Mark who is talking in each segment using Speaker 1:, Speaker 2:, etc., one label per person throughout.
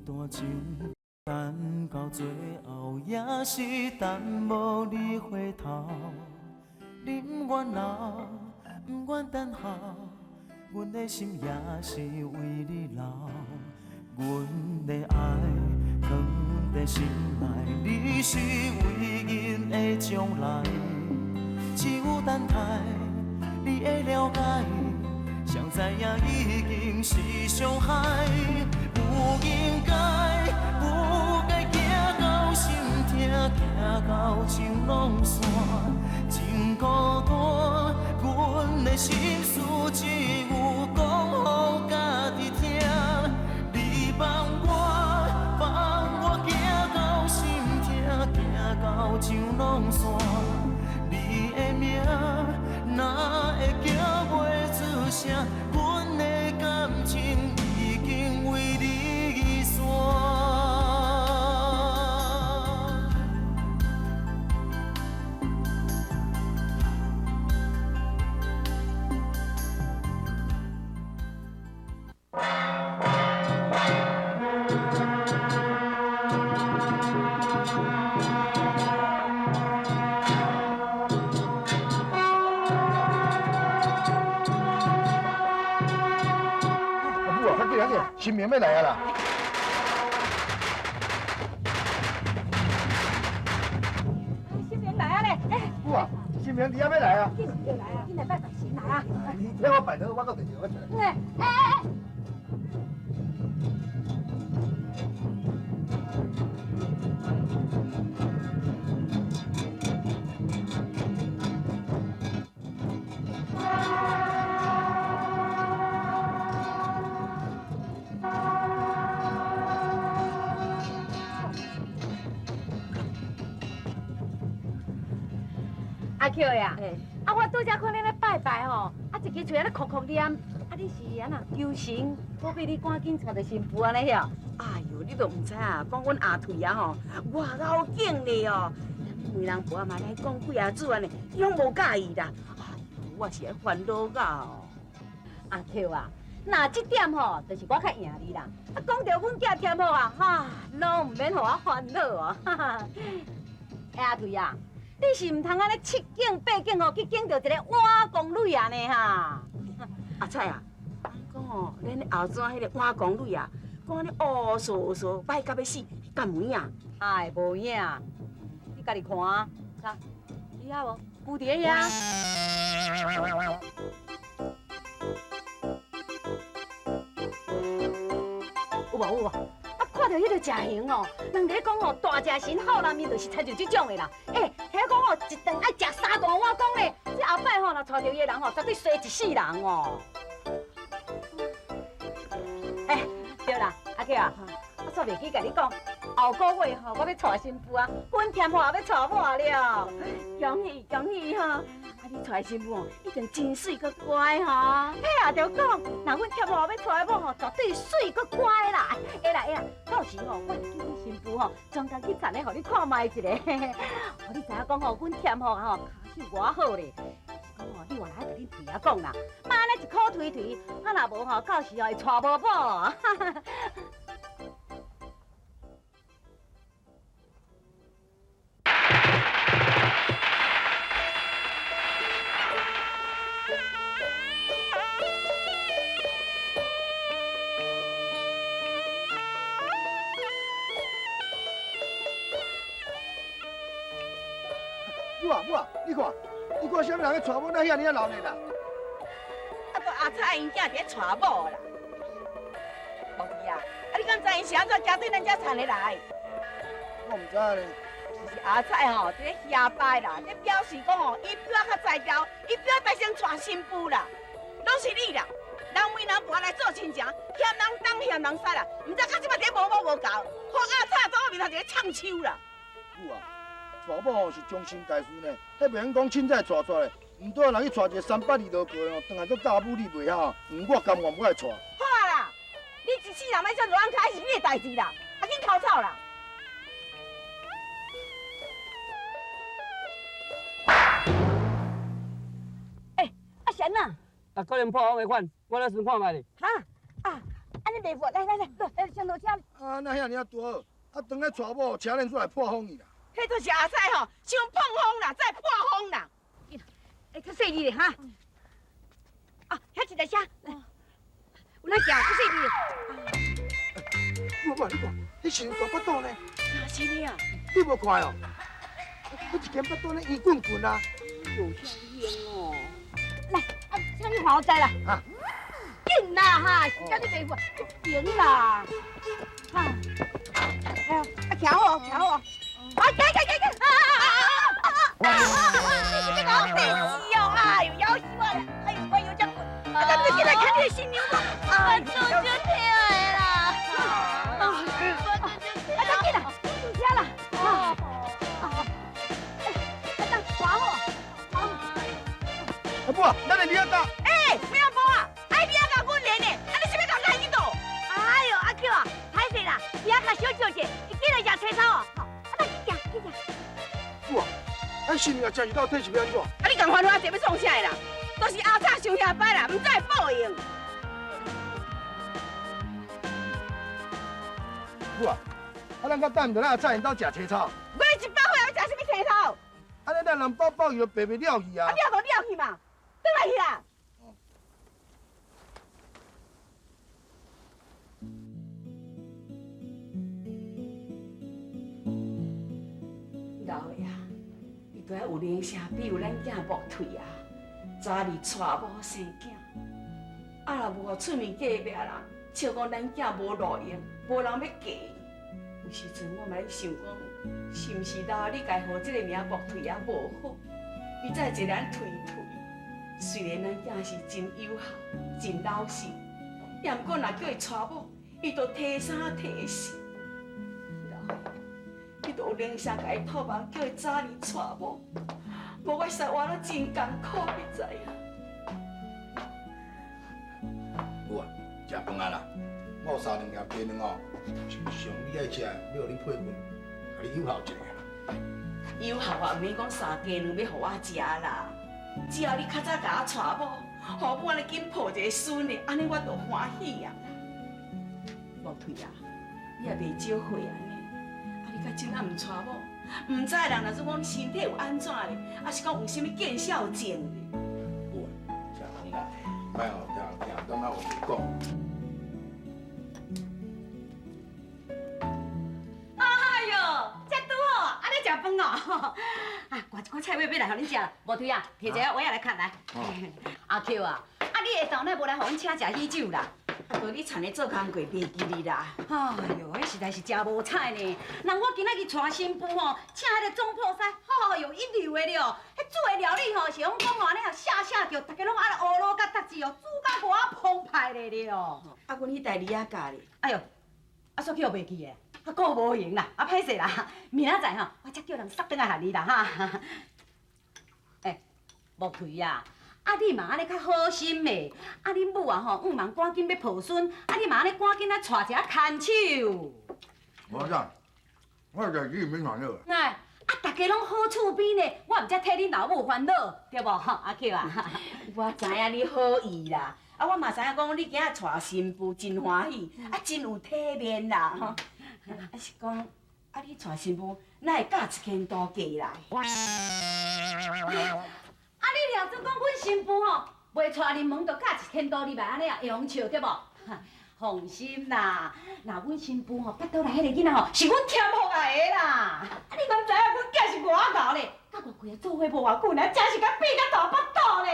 Speaker 1: 段情，等到最后也是等无你回头。你不愿留，不愿等候，阮的心也是为你留。阮的爱藏在心内，你是唯一的将来。只有等待，你会了解。谁知影已经是伤害，不应该，不该行到心痛，行到情拢散，真孤单。阮的心事只有讲予家己听，你放我行到心痛，行到情拢散，你的名哪会叫袂出声？阮的感情已经为你散。
Speaker 2: 新明要来啊啦！
Speaker 3: 新明来啊咧！
Speaker 2: 母啊，新明你还要来啊？
Speaker 3: 你要来啊！你来拜拜神来啊！
Speaker 2: 你听我摆头，我到第二个出来。
Speaker 3: 阿 Q 呀，我拄则看你咧拜拜吼，一支嘴咧哭哭念，你是安那求神，我俾你赶紧找到新妇安尼哟。
Speaker 4: 哎呦，你都唔知啊，讲阮阿退啊吼，外口景咧哦，媒人婆嘛来讲几下子安尼，伊拢无介意啦。哎呦，我是爱烦恼到。
Speaker 3: 阿 Q 啊，那这点吼，就是我较赢你啦。讲到阮囝添好啊，拢唔免互我烦恼哦。阿退啊。你是唔通安尼七景八景哦，去景到一个碗公女啊呢哈？
Speaker 4: 阿菜啊，讲哦，恁后庄迄个碗公女啊，讲安尼乌索索，歹甲要死，敢有影？
Speaker 3: 哎，无影，你家己看啊，看，你遐无？蝴蝶呀？有无有无？看到迄个食型哦，人家讲哦，大食神好男人就是亲像这种的啦。遐讲哦，一顿爱食3大碗公咧，这后摆吼，若娶到伊个人吼，绝对衰一世人哦。对啦，阿 Q 啊，我煞袂记甲你讲，后个月吼，我要娶新妇啊，阮添后也要娶我了，恭喜恭喜哈！你娶新妇哦，一定真水搁乖哈。嘿啊，就讲，若阮添后要娶某吼，绝对水搁乖啦。会啦，到时吼，我会叫你新妇吼，专工去田咧，互你看卖一下，互你知影讲吼，阮添后吼骹手偌好咧。讲吼，你话来甲恁弟仔讲啦，妈安尼一苦推推，若无吼，到时候会娶无某。
Speaker 2: 母啊，你看什么人咧娶某，那遐尔闹热啦？
Speaker 4: 啊，个阿菜因囝伫咧娶某啦。无弟啊，你敢知因是安怎行对咱遮田咧来？
Speaker 2: 我唔知咧。
Speaker 4: 就是阿菜吼，伫咧遐摆啦，咧表示讲吼，伊表较才调，伊表大声娶新妇啦，拢是你啦。人为人婆来做亲情，嫌人东嫌人西啦，唔知到即摆伫无无搞，看阿菜在我面头就咧唱秋啦。
Speaker 2: 母啊。娶某是终身大事呢，迄袂用讲凊彩娶咧，唔对人去娶一个382落过哦，当下做家母你袂晓，我甘愿不爱娶。
Speaker 4: 好啊啦，你一世人要这样开是你的代志啦，赶紧逃走啦！
Speaker 3: 阿贤呐，
Speaker 5: 可能破案的款，我来先看卖咧。
Speaker 3: 安尼你袂服，来，上路车。
Speaker 2: 啊，那遐尔大，啊，等下带某车恁出来破风去啦。
Speaker 4: 迄就是阿仔吼，想碰风啦，再破风啦。
Speaker 3: 哎，较细腻咧哈。啊，遐一台车，有咱行，较细腻。
Speaker 2: 我你看，迄是大巴肚呢，
Speaker 4: 啥事呢啊？
Speaker 2: 你无看哦？迄一间巴肚呢，圆滚滚啊。
Speaker 4: 有遐硬哦。
Speaker 3: 来，啊，请你看我知啦。
Speaker 2: 啊，
Speaker 3: 紧啦哈，时间你袂服，行啦。哈，哎呀，啊，徛好，徛好。啊，行。你这个好得意哦，哎呦，夭死我了，哎呦，我有只棍，啊，咱们进来看你的新娘子，啊，做就退来啦，啊，咱进来，上车啦，等抓好，
Speaker 2: 阿母啊，咱来离啊搭。
Speaker 4: 哎，不要摸啊！哎，你要甲阮连呢？啊，你是要甲我去倒？
Speaker 3: 哎呦，阿舅啊，歹势啦，你啊甲小舅姐，你进来食青草啊，好，啊，来去食。
Speaker 2: 母啊，咱新娘真是到底是要安怎？
Speaker 4: 啊，你共烦恼啊，坐要创啥的啦？都是阿早想遐摆啦，唔再报应。
Speaker 2: 母啊，啊，咱较等着咱阿早因兜食青草。
Speaker 4: 我一百岁要食什么青草？
Speaker 2: 啊，咱人包包伊就白白了去啊。
Speaker 4: 啊，了就了去嘛，转来去啦。老的啊，伊都要有灵声，比有咱囝莫退啊。早日娶某生囝，啊若无出面嫁别人，笑讲咱囝无路用，无人要嫁。有时阵我嘛咧想讲，是毋是老你家互即个名莫退啊无好？伊再一个人退。虽然咱囝是真友好、真老实，也毋过若叫伊娶某，伊就提三提四。老的，你都有灵声甲伊托梦，叫伊早日娶某。无我生活了真艰苦，你知影？
Speaker 2: 母啊，食饭啊啦！我有3两件鸡卵哦，是上你爱食，要互你配饭，甲你友好一下啦。
Speaker 4: 友好啊，毋免讲三鸡卵要互我食啦，只要你较早甲我娶某，互我咧紧抱一个孙的，安尼我就欢喜啊。莫退啊，你也袂少岁啊呢，啊你甲真啊毋娶某？唔知人若是讲身体有安怎咧，还是讲有啥物见孝症咧？
Speaker 2: 母啊，食饭啦，莫哦听当咱话讲。
Speaker 3: 哎呦，这拄好，安尼食饭哦。啊，挂一款菜尾要来互恁食啦，无推啊，摕一个碗仔来看来。阿 Q 啊，啊你下昼呢无来互阮请食喜酒啦？
Speaker 4: 啊，都你田咧做工过，袂记你啦。
Speaker 3: 哎呦，迄实在是真无彩呢。人我今仔日娶新妇吼，请迄个总铺师，好有一流的了。迄煮的料理吼，是讲讲安尼哦，下着，大家拢安尼乌卤甲搭子哦，煮甲偌啊澎湃的了。
Speaker 4: 啊，阮迄台李亚教咧。
Speaker 3: 哎呦，啊煞叫袂记的，啊顾无闲啦，啊歹势啦，明仔载吼，我才叫人杀转来下你啦哈。哎，莫推啊！啊，你嘛安尼较好心的，啊，恁母啊吼，忙赶紧要抱孙，啊，你嘛安尼赶紧啊带一个牵手。
Speaker 2: 无啥，我有代志免烦恼。
Speaker 3: 哎，啊，大家拢好厝边的，我毋则替恁老母烦恼，对无？阿 Q 啊，
Speaker 4: 我知影你好意啦，啊，我嘛知影讲你今仔娶新妇真欢喜，啊，真有体面啦，吼。啊是讲，啊，你娶新妇，哪会嫁一间大嫁来？
Speaker 3: 啊，你了做讲阮新妇吼，袂带入门，就嫁一天道入来安尼啊，会笑对无？放心啦，若阮新妇吼，巴肚内迄个囡仔吼，是阮添福来的啦。啊，你敢知影阮囝是偌敖咧？甲我规个做伙无偌久呢，真是甲变甲大巴肚呢。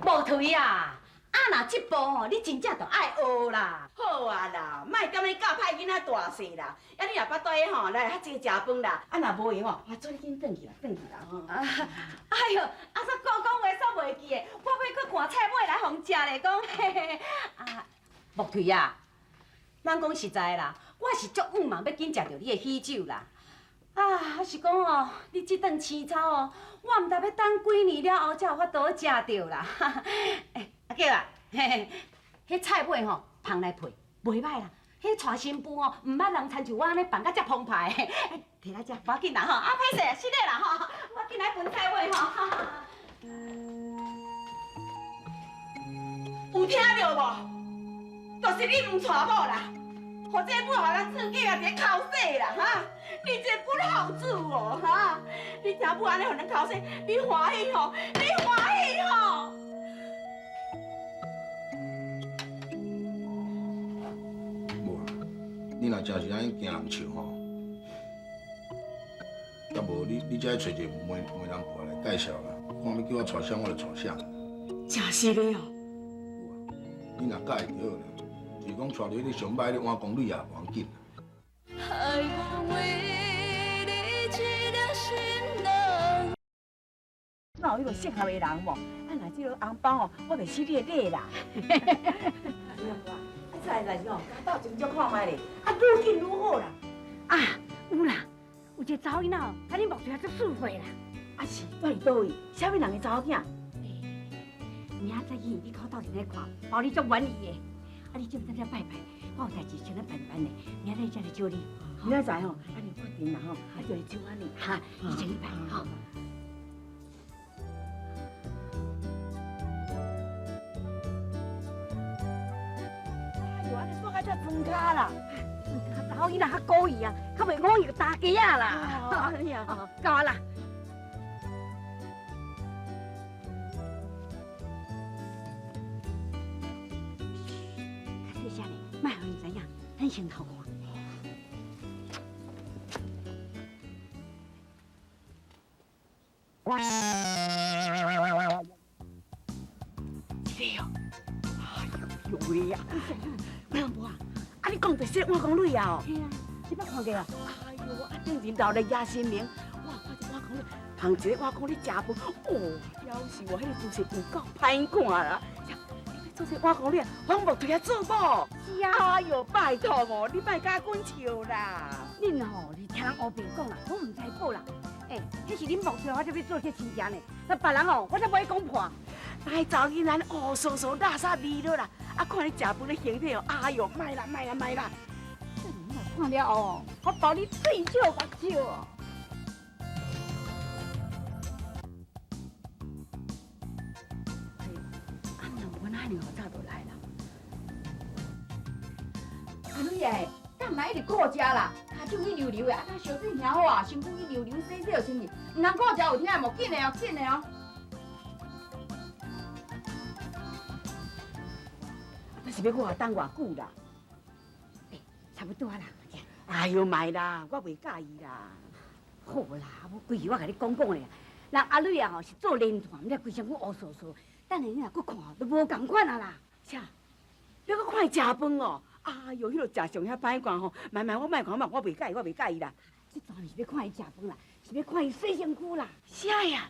Speaker 3: 无推啊！啊，若这步吼，你真正着爱学啦。
Speaker 4: 好啊啦，莫甘你教歹囡仔大细啦。啊，你若巴肚诶吼，来较济食饭啦。啊，若无闲吼，我做你紧转去啦，转去啦吼。
Speaker 3: 哎呦，啊煞讲话煞袂记的，我要去赶菜尾来互食咧，讲嘿嘿。啊，莫推啊！咱讲实在啦，我是足忙要紧食着你的喜酒啦。啊，是讲哦，你这顿青草哦，我毋但要等几年了后才有法度食着啦。哎，阿叫啊，嘿嘿，迄菜尾吼芳来配，袂歹啦。迄娶新妇哦，毋捌人亲像我安尼办甲遮澎湃。摕来食，无要紧啦吼。啊，歹势，是的啦吼，我紧来分菜尾吼。
Speaker 4: 听到无？就是你唔娶某啦，或者母害咱自己也伫口洗啦，哈！你这不好主哦，哈！你听母安尼互人口洗，你欢喜吼？你欢喜吼？
Speaker 2: 无啊，你若真是安尼惊人笑吼，要无你才找一个媒人婆来介绍啦，看要叫我带啥我就带啥。
Speaker 4: 真是的哦。
Speaker 2: 你若介意就好啦，就是讲带你上摆咧换公路也无要紧。
Speaker 3: 哪有迄个适合的人无？若即个红包哦，我袂死你个啦。再来哦，家斗真足看卖咧，愈紧愈好啦。
Speaker 5: 有啦，有一个查某囡仔哦，甲你目睭足舒服啦。
Speaker 3: 是到底倒位？啥物人的查某囝？
Speaker 5: 明仔载去你口斗阵来看，包你足满意的。你知唔知了拜拜？我有代志请咱办办的，明仔载才来招你。
Speaker 3: 明仔载吼，你决定啦吼，就来招我呢。
Speaker 5: 哈，你请你办哈。
Speaker 3: 安尼做甲遮庄卡啦，
Speaker 5: 查某囡仔较故意啊，较袂故意就打鸡啊啦。
Speaker 3: 哎呀，
Speaker 5: 够啊啦。细声嘞，莫互因知影，咱先偷看。
Speaker 3: 这哦，哎呦呦喂呀！人婆啊，你讲白说换公女啊？
Speaker 5: 嘿啊，你捌看过啊？
Speaker 3: 哎呦，顶日头来压新名，哇，看这换公女，旁一个换公女食饭，哦，表示我迄个姿势有够歹看啦。你要做这换公女，黄木推遐做某？
Speaker 5: 是啊。
Speaker 3: 哎呦，拜托哦，你莫甲阮笑啦。
Speaker 5: 恁吼是听人乌白讲啦，我唔知报啦。迄是恁目标，我才要做这亲情呢。那别人哦，我才不会讲破。
Speaker 3: 哎，早起咱乌酥酥、垃圾味了啦，看你食饭的形体哦，哎呦，卖啦。
Speaker 5: 你若看了后哦，我包你醉笑目笑哦。
Speaker 3: 阮阿娘早就来啦。
Speaker 6: 女诶，干嘛一直顾食啦？骹手去溜溜的，甲烧水行好啊，身躯去溜溜洗洗就清气。唔通顾食有听无？紧的哦，紧的哦。
Speaker 3: 但是要我等偌久啦？
Speaker 5: 差不多啦。
Speaker 3: 哎呦，卖啦，我袂介意啦。
Speaker 5: 好啦，我规矩我甲你讲讲咧，人阿女啊吼是做连团，你规身躯乌酥酥，等下你若搁看，都无共款啊啦。
Speaker 3: 啥？要搁看伊食饭哦？哎呦，迄落食上遐歹看吼，卖我卖看嘛，我袂介意啦。
Speaker 5: 这当然是要看伊食饭啦，是要看伊洗身躯啦。
Speaker 3: 啥呀？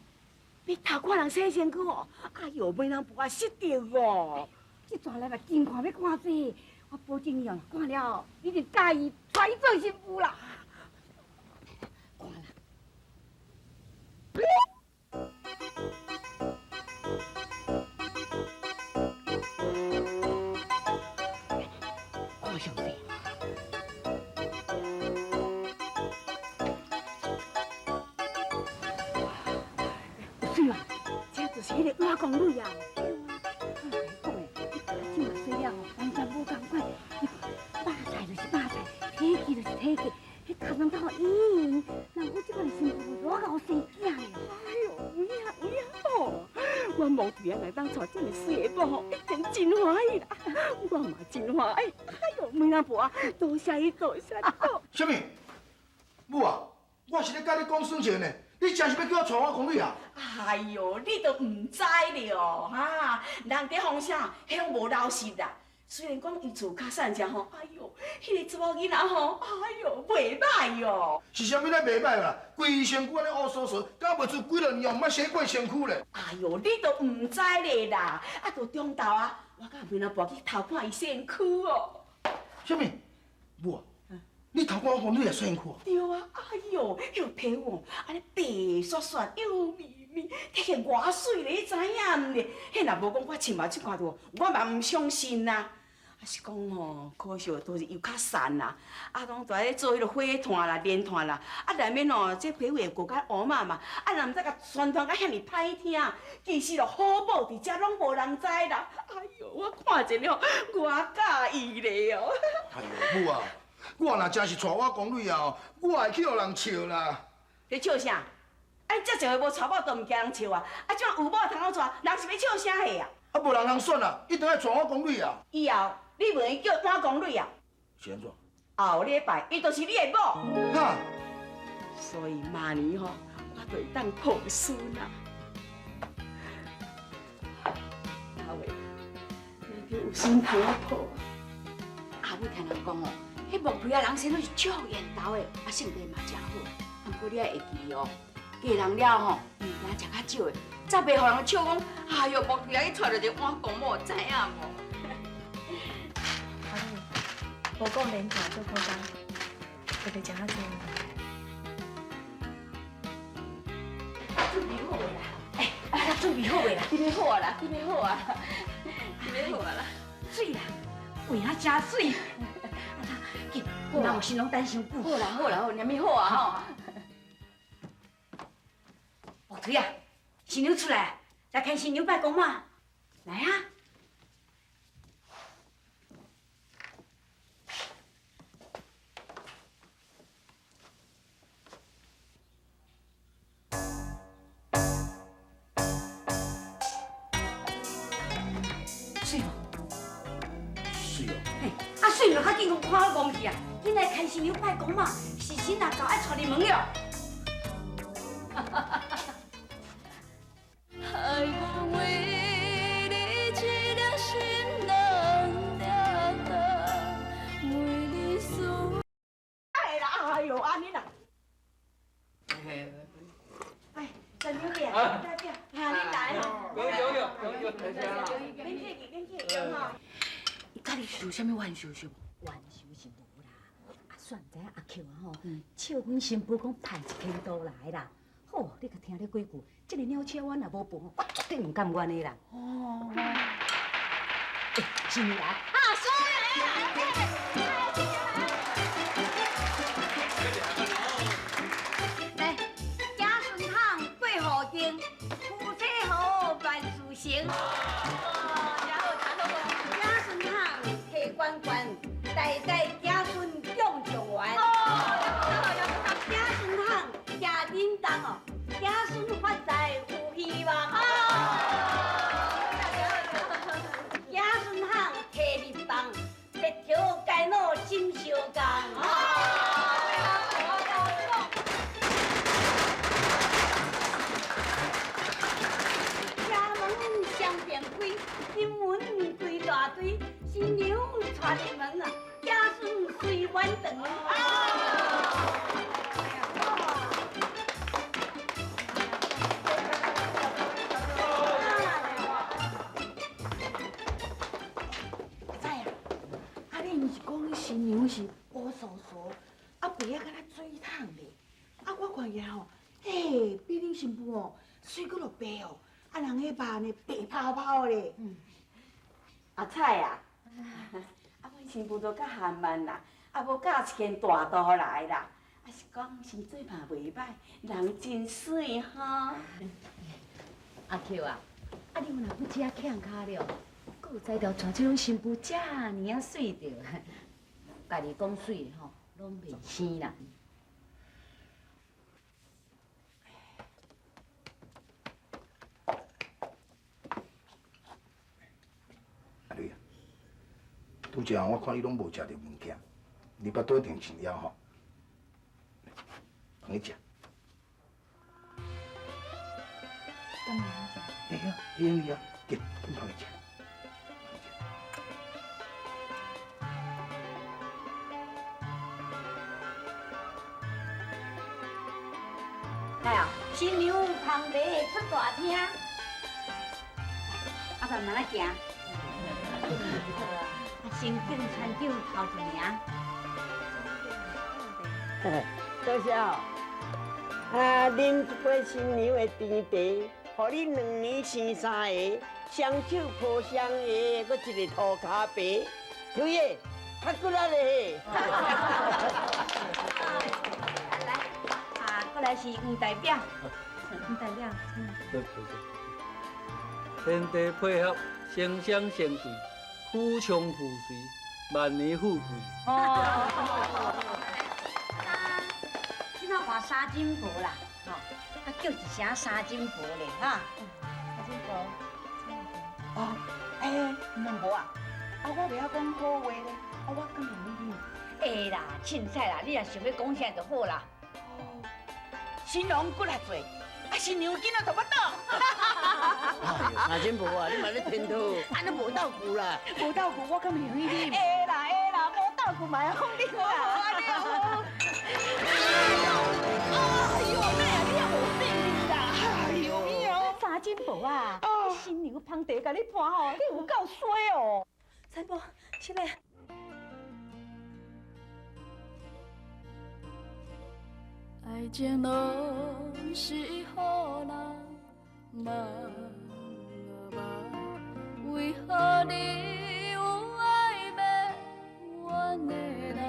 Speaker 3: 要偷看人洗身躯哦？哎呦，没人把我失着哦。
Speaker 5: 这段来嘛真看要看这，我保证你哦，看了后你就介意娶伊做媳妇啦。看啦。看上谁？水啊，这就是迄个外公女啊。讲的，你看这嘛洗了吼，完全无共款。你看，白菜就是白菜，体气就是体气，迄头上头咦，人我这摆媳妇我搞生囝嘞。
Speaker 3: 哎呦，有影哦！我望住人来当娶这么水的某，一定真欢喜啦。我嘛真欢喜。哎呦，梅兰婆啊，多谢你。什么？母啊，我是咧甲你讲事情呢，你真是要叫我娶我公女啊？
Speaker 4: 哎呦，你都唔知了哈！人伫风啥，迄拢无老实啦。虽然讲伊厝较善只吼，哎呦，迄个查某囡仔吼，哎呦，袂歹哟。
Speaker 2: 是啥物咧袂歹啦？规身躯安尼乌酥酥，敢袂出几落年哦，毋捌洗过身躯咧。
Speaker 4: 哎呦，你都唔知咧啦！到中昼啊，我甲梅兰婆去偷看伊身躯哦。
Speaker 2: 什么？母啊，你偷看我公女的身躯啊？
Speaker 4: 对啊，哎呦，迄个皮肤安尼白雪雪、幼绵绵，睇起偌水咧，你知影毋咧？迄若无讲我亲目睭看到，我嘛唔相信啦。啊是讲吼，可惜都是又较散啦，拢在咧做迄个火炭啦、连炭啦，内面吼这皮肤会过甲乌嘛嘛，若毋知甲宣传甲遐尼歹听，其实咯好宝伫遮拢无人知啦。哎哟，我看见了，我介意咧哦。
Speaker 2: 哎呦，母啊，我若真是娶我公女啊，我会去互人笑啦。
Speaker 4: 你笑啥？啊，这一回无娶某都唔惊人笑啊！啊，这样有某通好娶，人是要笑啥戏啊？
Speaker 2: 啊，无人通选啊，一定要娶我公女啊。
Speaker 4: 以后你袂用叫我公女啊？
Speaker 2: 是安怎？
Speaker 4: 后礼拜伊就是你的某。
Speaker 2: 哈？
Speaker 4: 所以明年吼，我就会当抱孙啊。阿伟，你就有孙通我抱。
Speaker 6: 阿母听人讲哦，迄木皮啊人生都是足缘投的，啊性格嘛真好。不过你也会记哦，嫁人了吼，物件食较少的，才袂互人笑讲，哎哟木皮啊去娶着一个碗公母，知影无？
Speaker 5: 阿母，无讲连食做苦工，特别食较多。
Speaker 6: 准备好未啦？哎，准备好未啦？准备好啊啦，准备好啊，准备好啊啦。水啦，为哪真水？紧，若有心拢等伤久。好啦好啦好，念咪好啊吼。木腿啊，新娘出来，来看新娘拜公嘛，来啊！水无？
Speaker 2: 是哦。
Speaker 6: 嘿，啊水就较紧讲看我讲去啊，紧来看新娘拜公嘛，是新郎就爱带你门了。
Speaker 5: 爱我为你一颗心冷了的，为你思。
Speaker 4: 哎啦，哎呦，安尼啦。哎，陈小姐，代表，啊，你来。
Speaker 7: 有，
Speaker 4: 免客气，免客气哈。
Speaker 6: 伊甲你受啥物冤仇是无？
Speaker 5: 冤仇是无啦，啊，算知影阿 Q 啊吼，笑阮新妇讲派一天都来啦。好，你甲听了几句，这个鸟车阮也无分，我绝对唔甘愿的啦。哦，新年啊，
Speaker 6: 来，家顺巷过河经，夫妻好万事成。家顺巷提关关，代代家顺永长远。家顺巷家叮当哦，家顺发财有希望。家顺巷提日棒，日头该闹真相共。家门相便开，金文堆大堆，新娘带入门啊，家顺随远长。
Speaker 5: 知啊，啊你毋是讲新娘是乌素素，啊白啊敢若水桶咧，啊我看起来吼，嘿，比恁新妇哦水佫落白哦，啊人迄肉呢白泡泡咧。
Speaker 4: 阿彩啊，啊，阮新妇都较含慢啦，啊，无嫁一件大刀来啦，啊是讲身做嘛袂歹，人真水哈。
Speaker 5: 阿 Q 啊，啊你若不只强卡了，佫有才调带这种新妇遮尔啊水着，家己讲水的吼，拢袂生啦。
Speaker 2: 阿瑞啊，拄则我看你拢无食着物件，你巴肚一定撑了吼。通你食。
Speaker 5: 当然啊，
Speaker 2: 哎呀，英语啊，给，你帮你吃。
Speaker 6: 来啊，新娘旁地出大厅，啊慢慢来行。先敬船长头一名。
Speaker 8: 多谢哦。啊，恁一杯新娘的甜茶，予你2年生3个，双手抱双鞋，搁一个涂骹白。秋叶，较骨力嘞。
Speaker 6: 来，啊，过来是黄代表。
Speaker 5: 你代表，
Speaker 7: 天地配合，生相成对，夫唱妇随，万年富贵。
Speaker 3: 今仔换三金婆啦，吼，啊叫一声三金婆咧，哈。三金婆。哦，两婆啊，我袂晓讲好话咧，我讲容易。会啦，凊彩啦，你若想要讲啥就好啦。
Speaker 4: 新郎骨力做，新娘囡仔都不到。
Speaker 8: 三金婆啊，你嘛咧天土，安尼无豆腐啦。
Speaker 3: 无豆腐我敢容易啉。
Speaker 4: 会啦，无豆腐嘛要放你啦。哎呦，那样你也无命啦！哎呦，
Speaker 3: 三金婆啊，新娘芳茶甲你伴吼，你有够衰哦。三婆，起来。
Speaker 9: 爱情拢是予人梦啊梦，为何你有爱要怨的人？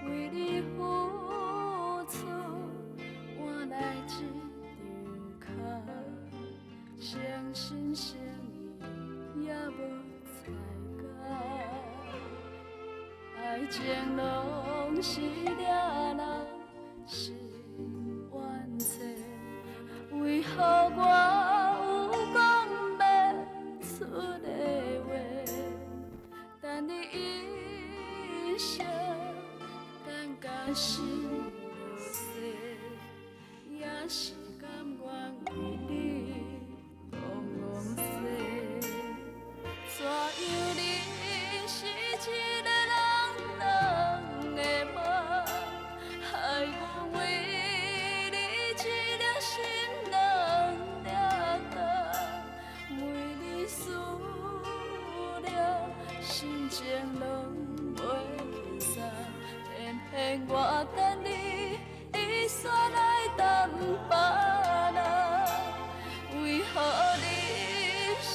Speaker 9: 为你付出换来一张卡，相信诚意也无彩价。爱情拢是掠人心冤切，为何我有讲不出的话？等你一声，等甲心落雪，也是甘愿为你怣怣西。怎样你是一个人两个梦，害我为你一颗心两粒糖，为你思念心情拢袂散，偏偏我等你。